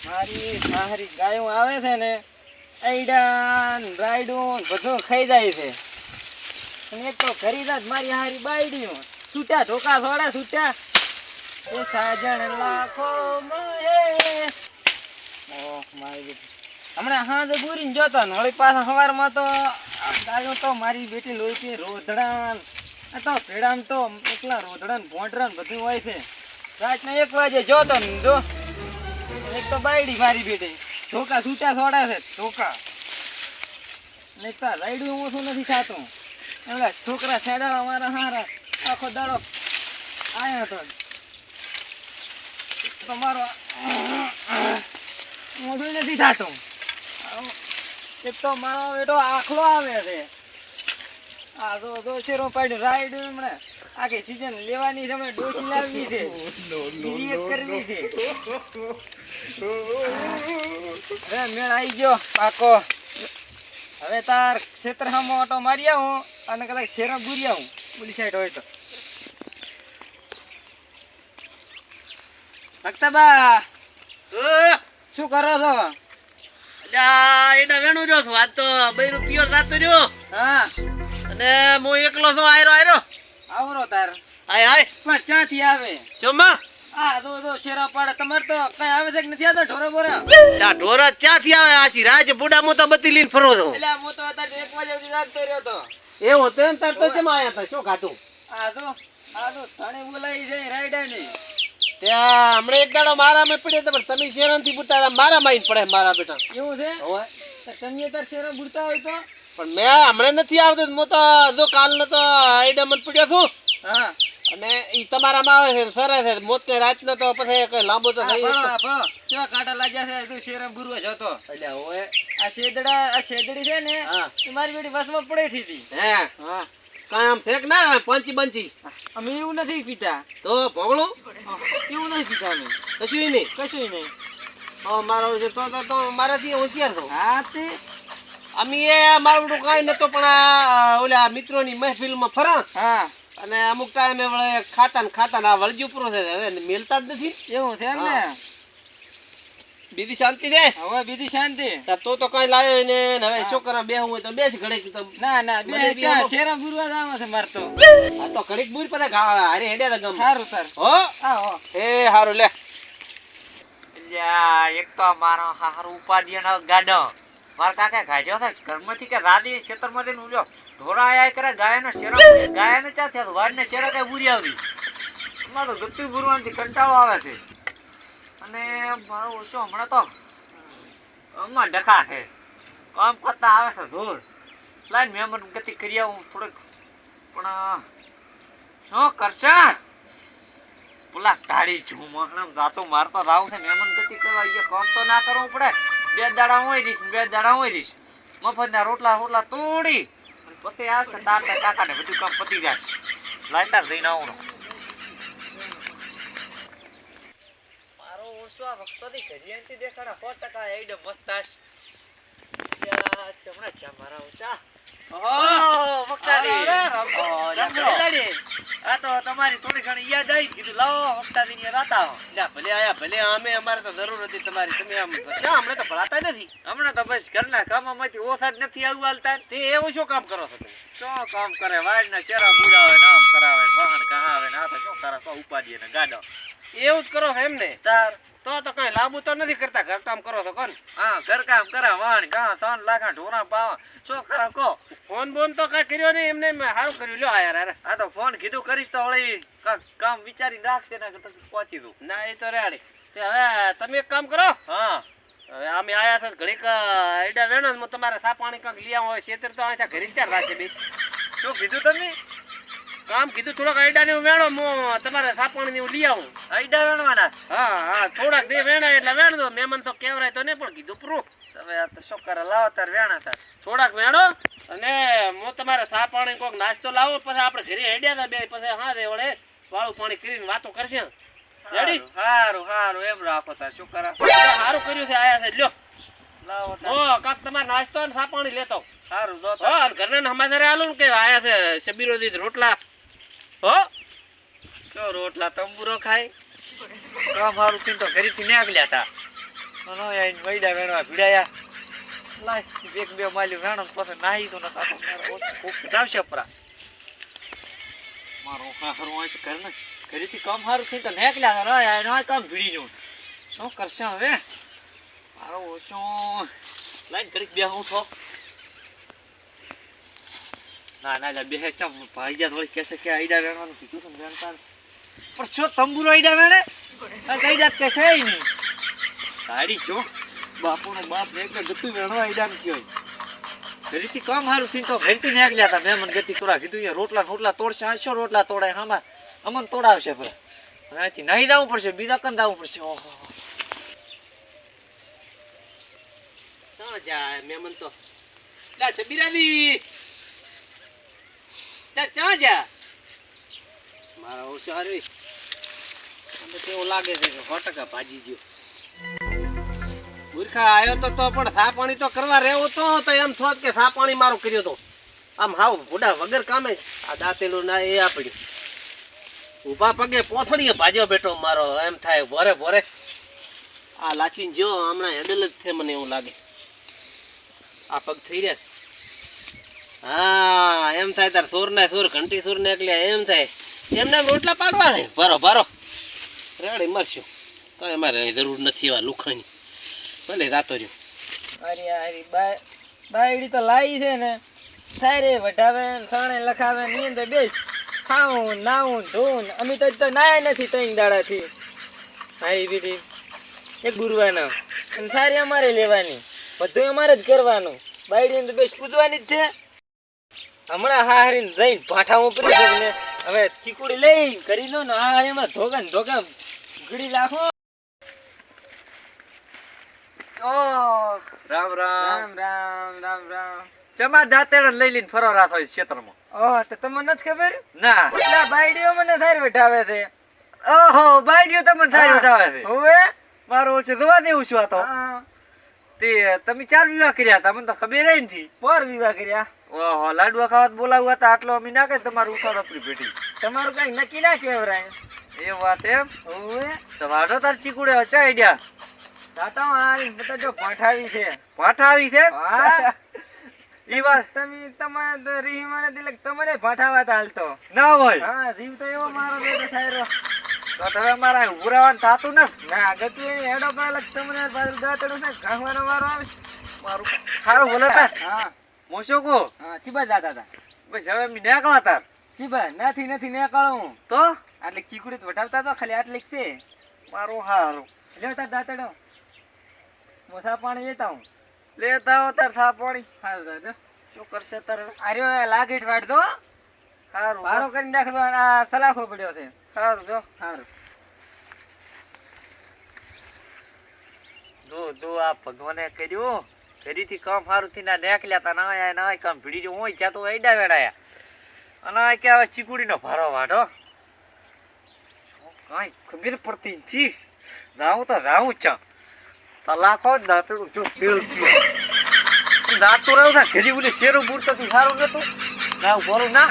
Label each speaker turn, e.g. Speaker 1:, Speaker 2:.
Speaker 1: મારી સારી ગાયો આવે છે ને આઈડાન રાયડું બધું ખાઈ જાય છે અને એક તો ખરીદા જ મારી હારી બાયડીઓ છૂટા ધોકા છોડા છૂટા એ સાજણ લાખો મળે ઓહ મારી બેટી હમણાં હાજે બુરીને જોતો ને વળી પાછા સવારમાં તો ગાયો તો મારી બેટી લોહી રોધડાન આ તો ભેડામ તો એકલા રોધડાન ભોંડરાન બધું હોય છે રાતના 1 વાગે જોતો ને જો એક તો બાયડી મારી બેટી ધોકા છૂટા છોડા છે ધોકા ને તો રાયડું ઓછું નથી થતું એવડા છોકરા છેડા અમારા હારા આખો દાડો આયો તો તમારો મોઢું નથી થતું એક તો મારો બેટો આખલો આવે છે આ તો શેરો પાડ્યો રાયડું હમણાં આખી સીઝન લેવાની છે અમે ડોસી લાવવી છે બીજી એક કરવી છે હવે મેળ આવી ગયો પાકો હવે તાર ક્ષેત્રમાં ઓટો મારી આવું અને કદાચ શેરો ગુરી આવું બોલી સાઈડ હોય તો ભક્તાબા શું કરો છો?
Speaker 2: એડા વેણું રહ્યો છું આજ તો 2 રૂપિયો જાતો રહ્યો
Speaker 1: હા
Speaker 2: અને હું એકલો છું આયરો
Speaker 1: આવરો તાર
Speaker 2: હાય
Speaker 1: પણ ક્યાંથી આવે
Speaker 2: શોમાં
Speaker 1: આ તો શેરા પાડે તમારે તો કઈ આવે છે કે નથી આવતો ઢોરો બોરા
Speaker 2: આ ઢોરા ક્યાંથી આવે આસી રાજ બુડા મો તો બત્તી લઈને ફરવો છું
Speaker 1: એટલે હું તો અત્યારે 1 વાગે સુધી જાગતો રહ્યો તો
Speaker 2: એવું તો એમ તાર તો કેમ આયા તા શું ખાતું
Speaker 1: આ તો થાણે બોલાઈ જાય રાયડા ની
Speaker 2: ત્યાં હમણે એક દાડો મારા માં પડ્યો તો પણ તમે શેરન થી બુટા મારા માં પડે મારા બેટા
Speaker 1: એવું છે
Speaker 2: હોય
Speaker 1: તો તમે તાર શેરા બુડતા હોય તો
Speaker 2: પણ મેં હમણે નથી આવતો હું તો જો કાલ નો તો આઈડમન પડ્યો છું
Speaker 1: હા
Speaker 2: અને ઈ તમારામાં આવે છે સરસ છે મોત કે રાત નો તો પછી કઈ લાંબો તો થઈ
Speaker 1: ભણો કેવા કાંટા લાગ્યા છે તું શેરા બુરવા જતો
Speaker 2: એટલે હોય
Speaker 1: આ શેદડી છે ને એ મારી બેટી વસમાં પડેઠી હતી
Speaker 2: હે
Speaker 1: હા
Speaker 2: કામ ફેક ના પંચી બંચી
Speaker 1: અમે એવું નથી પીતા
Speaker 2: તો ભોગળું
Speaker 1: એવું નથી પીતા અમે
Speaker 2: કશું નહીં
Speaker 1: કશું નહીં
Speaker 2: મારો છે તો મારાથી હોશિયાર છો
Speaker 1: હા તે
Speaker 2: અમે એ મારું કાંઈ નતો પણ આ ઓલા મિત્રોની મહેફિલમાં ફરા
Speaker 1: હા
Speaker 2: અને અમુક ટાઈમે વળે ખાતા આ વળજુ પૂરો છે હવે મેલતા જ નથી
Speaker 1: એવું છે એમ ને
Speaker 2: બીજી શાંતિ દે
Speaker 1: હવે બીજી શાંતિ
Speaker 2: તો કઈ લાવ્યો ને હવે છોકરા બેહવું હોય તો બેસ ઘડીક તો
Speaker 1: ના બે ચા શેરા બુરવા જાવ છે માર તો
Speaker 2: આ તો ઘડીક બુર પતા અરે હેડ્યા તા ગમ
Speaker 1: સારું સર
Speaker 2: હો
Speaker 1: આવો
Speaker 2: એ હારું લે
Speaker 1: એક તો મારો હારું ઉપાધિયાનો ગાડો માર કાકા ગાડ્યો છે ઘરમાંથી કે રાધી ક્ષેત્રમાંથી ઉલ્યો ઢોરા આયા કરે ગાયને ચા થયા વાડને શેરા કઈ બુરી આવી એમાં તો ગત્તી બુરવાથી કંટાળો આવે છે અને મારો ઓછો હમણાં તો આમાં ડખા છે કામ કરતા આવે છે ધોર લાઈન મહેમાન ગતિ કરી આવું થોડીક પણ શું કરશે પેલા તાળી છું મહણમ રાતો મારતો રાવ છે મહેમાન ગતિ કરવા એ કામ તો ના કરવું પડે 2 દાડા હોય રહીશ મફતના રોટલા તોડી પછી આવશે તાર કાકાને બધું કામ પતી જશે લાઈનદાર જઈને આવું મારો ઓછો આ વખતથી ઘરિયાંથી દેખાડા 100% આઈડમ મસ્તાશ ચમડા ચા મારા ઓછા આ તો તમારી થોડી ઘણી યાદ આવી કીધું લાવો વખતાથી રાતા
Speaker 2: ભલે આયા ભલે અમે અમારે તો જરૂર હતી તમારી તમે આમ હમણાં તો ભળાતા નથી
Speaker 1: હમણાં તો બસ ઘરના કામમાંથી ઓછા જ નથી આવવાલતા
Speaker 2: તે એવું શું કામ કરો છો તમે
Speaker 1: શું કામ કરે વાડના ચેરા બુડાવે નામ કરાવે વાહન કહાવે ને આ તો શું કરે કો ઉપાડીએ ને ગાડો
Speaker 2: એવું જ કરો છો એમ ને
Speaker 1: તાર
Speaker 2: તો કઈ લાંબુ તો નથી કરતા ઘર કામ કરો છો કોણ
Speaker 1: હા ઘર કામ કરે વાહન કા 3 લાખ ઢોરા પાવા શું કરે કો
Speaker 2: ફોન બોન તો કઈ કર્યો નહીં એમને સારું કર્યું લ્યો આ યાર
Speaker 1: આ તો ફોન કીધું કરીશ તો વળી કામ વિચારીને રાખશે ને તો પહોંચી દઉં
Speaker 2: ના એ તો રેડી તે હવે તમે એક કામ કરો
Speaker 1: હા
Speaker 2: હવે અમે આયા હતા ઘડીક આઈડા વેણો ને તમારે સા પાણી કાંક લઈ આવો હોય છેતર તો અહીંયા ઘરે ચાર રાખે બે
Speaker 1: શું કીધું તમે
Speaker 2: કામ કીધું થોડાક આઈડા ને વેણો તમારે સા પાણી લઈ આવું
Speaker 1: આઈડા વેણવાના
Speaker 2: હા થોડાક 2 વેણા એટલે વેણ દો મહેમાન તો કેવરાય તો નહીં પણ કીધું પૂરું
Speaker 1: તમે આ તો શું કરે લાવો તાર વેણા તાર
Speaker 2: થોડાક વેણો અને હું તમારે સા પાણી કોઈક નાસ્તો લાવો પછી આપણે ઘરે હેડ્યા હતા બે પછી હા દે વળે વાળું પાણી કરીને વાતો કરશે રેડી
Speaker 1: સારું એમ રાખો તાર શું કરે
Speaker 2: સારું કર્યું છે આયા છે લ્યો
Speaker 1: લાવો
Speaker 2: ઓ કાક તમારે નાસ્તો અને સા પાણી લેતો
Speaker 1: સારું જો
Speaker 2: હા ઘરના સમાચાર આલું ને કે આયા છે શબીરો દી રોટલા હો
Speaker 1: તો રોટલા તંબુરો ખાય કામ સારું થી તો ઘરેથી નીકળ્યા હતા
Speaker 3: નો આઈ મૈડા વેણવા ભીડાયા લાય એક બે માલ્યું વેણો પછી નાહી તો નતા તો મારો ખૂબ કટાવશે પરા મારો હારું હોય તો કર ને ઘરેથી કામ હારું થઈ તો નેકલ્યા તો નો નો કામ ભીડી જો શું કરશે હવે મારો ઓછો લાઈન ઘડીક બે હું છો ના ના લે બે ચમ ભાઈ ગયા થોડી કેસે કે આઈડા વેણવાનું કીધું તમે વેણતા પણ શું તંબુરો આઈડા વેણે કઈ જાત કે છે નહીં સાડી જો બાપુનો બાપ ને એટલે ગતું વેણવા આઈડા ને કયો ઘરેથી કામ હારું થઈ તો ઘરેથી નેકલ્યા હતા મેં મને ગતિ કરા કીધું એ રોટલા તોડશે આશો રોટલા તોડાય હામાં અમન તોડાવશે પર અહીંથી નાહી જવું પડશે બીજા કન જવું પડશે ઓહો
Speaker 2: ચાલ જા મેમન તો લા સબીરાની ચા જા મારા ઓછો હારી મને કેવું લાગે છે કે 100% ભાજી ગયો મૂર્ખા આવ્યો તો પણ સા પાણી તો કરવા રહેવો તો એમ થોત કે સા પાણી મારું કર્યો તો આમ હાવ ભૂડા વગર કામે આ દાંતેલું ના એ આપડ્યું ઊભા પગે પોથડીએ ભાજ્યો બેઠો મારો એમ થાય ભોરે ભોરે આ લાચીને જો હમણાં હેડલ જ છે મને એવું લાગે આ પગ થઈ રહ્યા હા એમ થાય તાર સોર ને સોર ઘંટી સોર ને એકલ્યા એમ થાય એમને રોટલા પાકવા છે ભરો ભરો રેડી મરશું કઈ અમારે જરૂર નથી એવા લુખાની ભલે જાતો રહ્યો
Speaker 1: અરે અરે બાયડી તો લાવી છે ને થાય રે વઢાવે ને થાણે લખાવે ને નીંદે બેસ ખાવું નાવું ધોવું અમે તો નાય નથી ત્રણ દાડાથી મારી દીદી એક ગુરવાનો અને સારી અમારે લેવાની બધું અમારે જ કરવાનું બાયડી તો બેસ પૂજવાની જ છે હમણાં હારીને જઈને ભાઠા ઉપરી છે ને હવે ચીકુડી લઈ કરી લો ને હારીમાં ધોકા ને ધોકા ગળી નાખો
Speaker 3: ઓ રામ રામ
Speaker 1: રામ રામ રામ રામ
Speaker 3: ચમા દાંતેડા લઈ લઈને ફરો રાત હોય ક્ષેત્રમાં
Speaker 1: ઓહ તો તમને નથી ખબર
Speaker 3: ના
Speaker 1: એટલા બાયડીઓ મને થાય બેઠાવે છે
Speaker 3: ઓહો બાઈડિયો તમને થાય ઉઠાવે છે
Speaker 1: હવે
Speaker 3: મારો ઓછો દવા દેવું છું આ તો
Speaker 1: હા
Speaker 3: તે તમે 4 વિવાહ કર્યા હતા મને તો ખબર ય નથી
Speaker 1: પર વિવાહ કર્યા
Speaker 3: ઓહો લાડવા ખાવા બોલાવ્યા હતા આટલો અમે ના કે તમારું ઉઠાડ આપણી ભેટી
Speaker 1: તમારું કઈ નક્કી ના કેવરાય
Speaker 3: એ વાત એમ
Speaker 1: હવે
Speaker 3: તો વાડો તાર ચીકુડે અચા આઈડિયા
Speaker 1: તાતો હારી બધા જો પાઠાવી છે
Speaker 3: પાઠા આવી છે
Speaker 1: હા
Speaker 3: ઈ વાત
Speaker 1: તમારે તો રીહ મને દિલક તમને પાઠાવા તા હાલતો
Speaker 3: ના હોય
Speaker 1: હા રીવ તો એવો મારો બેટો સાયરો
Speaker 3: તો તમે મારા ઉભરાવાનું થાતું ને
Speaker 1: ના ગતું એની હેડો પાલક તમને બાજુ દાતડું છે ગાંગવાનો વારો આવશે
Speaker 3: મારું સારું બોલે તાર
Speaker 1: હા
Speaker 3: મોશો કો
Speaker 1: હા ચીબા જાતા હતા
Speaker 3: બસ હવે અમે નીકળા તાર
Speaker 1: ચીબા નથી નીકળું
Speaker 3: તો
Speaker 1: આટલી ચીકુડી તો વટાવતા તો ખાલી આટલી છે
Speaker 3: મારું હારું
Speaker 1: લ્યો તાર દાતડો મોસા પાણી લેતા હું
Speaker 3: લેતા આવો તાર થા પાણી
Speaker 1: હારું દાદા
Speaker 3: શું કરશે તાર
Speaker 1: અરે લાગીટ વાળતો
Speaker 3: હારું
Speaker 1: મારો કરીને નાખતો આ સલાખો પડ્યો છે
Speaker 3: હારું જો
Speaker 1: સારું
Speaker 3: જો આ ભગવાને કર્યું ઘરેથી કામ સારું થી ના નીકળ્યા તા ના કામ ભીડી જો હોય ત્યાં તો એડા વેડાયા અને આ કે હવે ચીકુડીનો ભારો વાઢો કાંઈ ખબર પડતી નથી જાઉં તો જાઉં ચા તલાકો જ દાંતડું જો ફેલ થયો દાંતું રહ્યું ઘરે બોલે શેરું બૂરતો સારું નતું ના બોલું ના